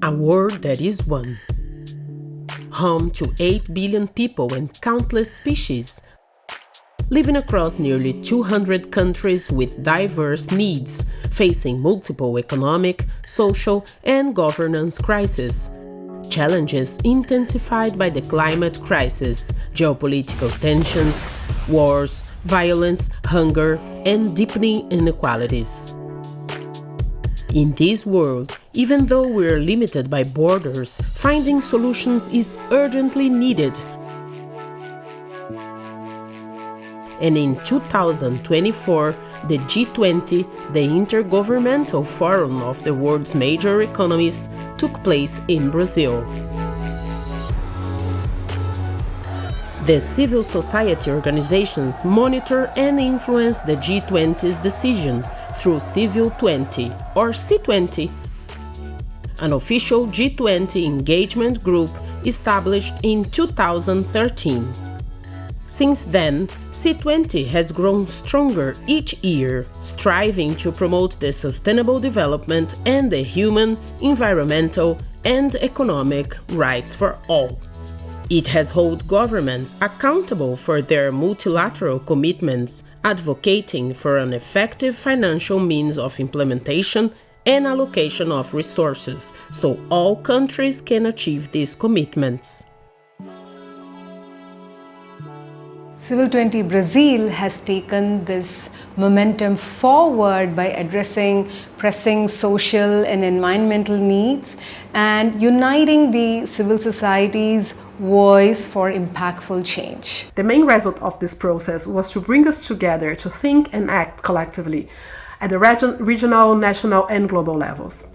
A world that is one. Home to 8 billion people and countless species, living across nearly 200 countries with diverse needs, facing multiple economic, social, and governance crises. Challenges intensified by the climate crisis, geopolitical tensions, wars, violence, hunger, and deepening inequalities. In this world, even though we're limited by borders, finding solutions is urgently needed. And in 2024, the G20, the Intergovernmental Forum of the world's major economies, took place in Brazil. The civil society organizations monitor and influence the G20's decision through Civil20, or C20, an official G20 engagement group established in 2013. Since then, C20 has grown stronger each year, striving to promote the sustainable development and the human, environmental, and economic rights for all. It has held governments accountable for their multilateral commitments, advocating for an effective financial means of implementation and allocation of resources, so all countries can achieve these commitments. C20 Brazil has taken this momentum forward by addressing pressing social and environmental needs and uniting the civil society's voice for impactful change. The main result of this process was to bring us together to think and act collectively at the regional, national, and global levels.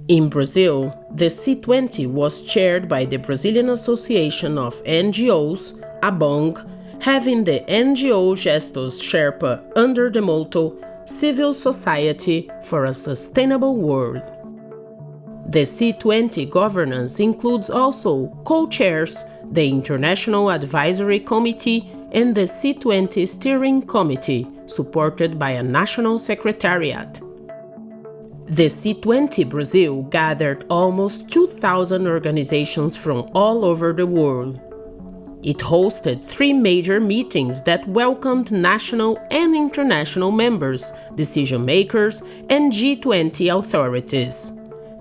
In Brazil, the C20 was chaired by the Brazilian Association of NGOs, ABONG, having the NGO Gestos Sherpa under the motto Civil Society for a Sustainable World. The C20 governance includes also co-chairs the International Advisory Committee and the C20 Steering Committee, supported by a national secretariat. The C20 Brazil gathered almost 2,000 organizations from all over the world. It hosted 3 major meetings that welcomed national and international members, decision makers, and G20 authorities.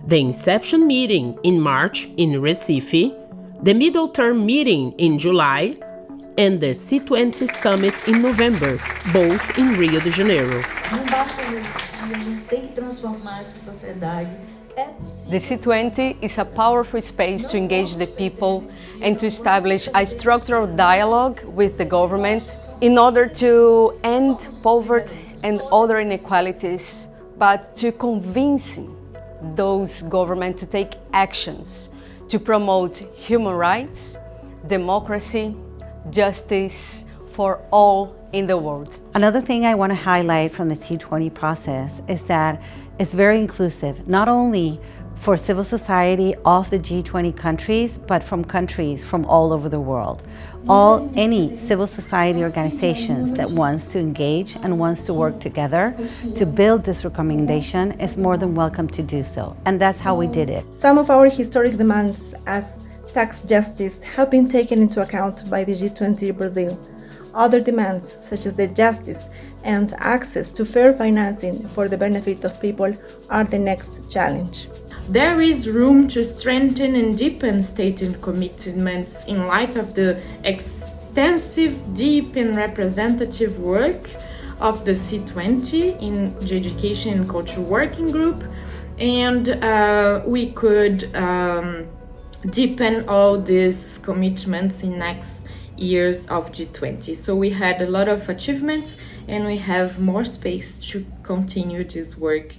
The inception meeting in March in Recife, the middle term meeting in July, and the C20 summit in November, both in Rio de Janeiro. The C20 is a powerful space to engage the people and to establish a structural dialogue with the government in order to end poverty and other inequalities, but to convincing those governments to take actions to promote human rights, democracy, justice for all in the world. Another thing I want to highlight from the C20 process is that it's very inclusive, not only for civil society of the G20 countries, but from countries from all over the world. Any civil society organizations that wants to engage and wants to work together to build this recommendation is more than welcome to do so. And that's how we did it. Some of our historic demands as tax justice have been taken into account by the G20 Brazil. Other demands, such as the justice and access to fair financing for the benefit of people, are the next challenge. There is room to strengthen and deepen state commitments in light of the extensive, deep and representative work of the C20 in the Education and Culture Working Group, and we could deepen all these commitments in next years of G20. So we had a lot of achievements and we have more space to continue this work.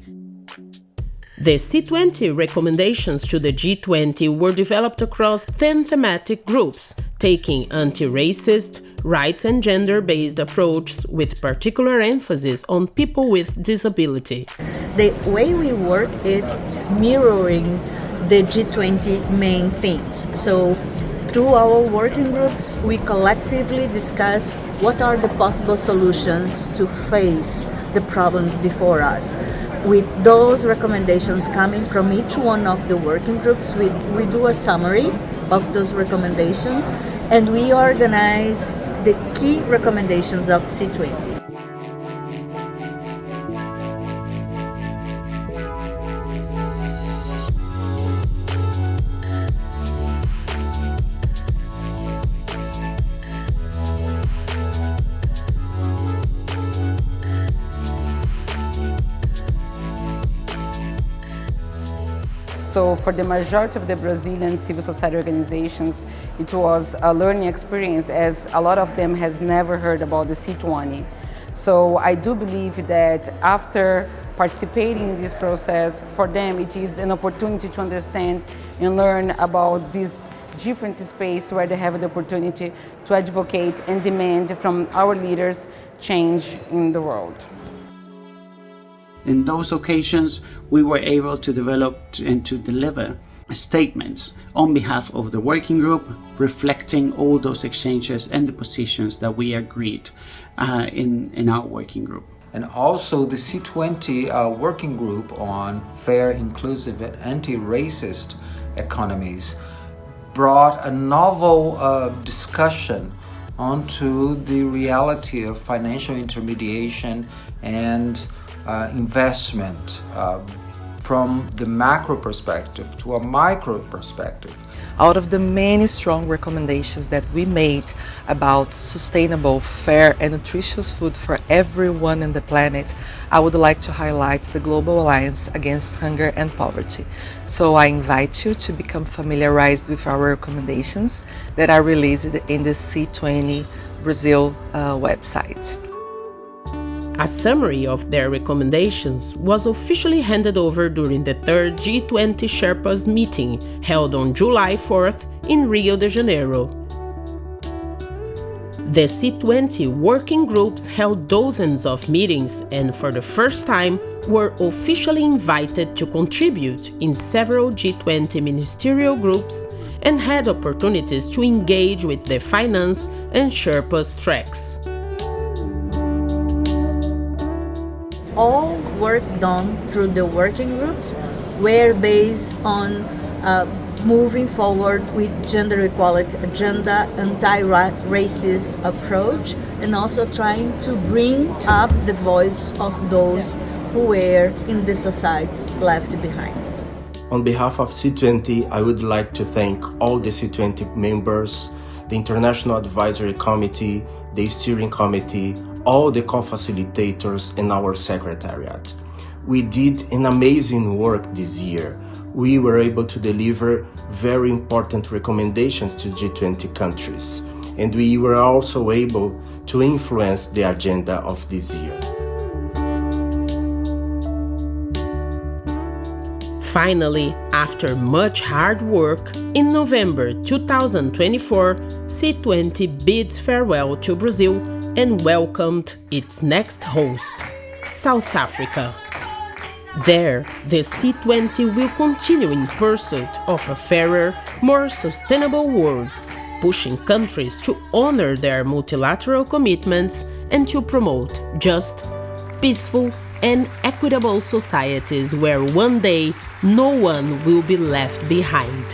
The C20 recommendations to the G20 were developed across 10 thematic groups, taking anti-racist, rights and gender-based approaches with particular emphasis on people with disability. The way we work is mirroring the G20 main themes. So through our working groups, we collectively discuss what are the possible solutions to face the problems before us. With those recommendations coming from each one of the working groups, we do a summary of those recommendations, and we organize the key recommendations of C20. So for the majority of the Brazilian civil society organizations, it was a learning experience, as a lot of them has never heard about the C20. So I do believe that after participating in this process, for them it is an opportunity to understand and learn about this different space where they have the opportunity to advocate and demand from our leaders change in the world. In those occasions, we were able to develop and to deliver statements on behalf of the working group, reflecting all those exchanges and the positions that we agreed in our working group. And also the C20 working group on fair, inclusive, and anti-racist economies brought a novel discussion onto the reality of financial intermediation and investment from the macro perspective to a micro perspective. Out of the many strong recommendations that we made about sustainable, fair and nutritious food for everyone on the planet, I would like to highlight the Global Alliance Against Hunger and Poverty. So I invite you to become familiarized with our recommendations that are released in the C20 BRAZIL website. A summary of their recommendations was officially handed over during the third G20 Sherpas meeting held on July 4th in Rio de Janeiro. The C20 working groups held dozens of meetings and for the first time were officially invited to contribute in several G20 ministerial groups and had opportunities to engage with the finance and Sherpas tracks. All work done through the working groups were based on moving forward with gender equality agenda, anti-racist approach, and also trying to bring up the voice of those who were in the societies left behind. On behalf of C20, I would like to thank all the C20 members, the International Advisory Committee, the Steering Committee, all the co-facilitators and our secretariat. We did an amazing work this year. We were able to deliver very important recommendations to G20 countries, and we were also able to influence the agenda of this year. Finally, after much hard work, in November 2024, C20 bids farewell to Brazil and welcomed its next host, South Africa. There, the C20 will continue in pursuit of a fairer, more sustainable world, pushing countries to honor their multilateral commitments and to promote just, peaceful, and equitable societies where one day no one will be left behind.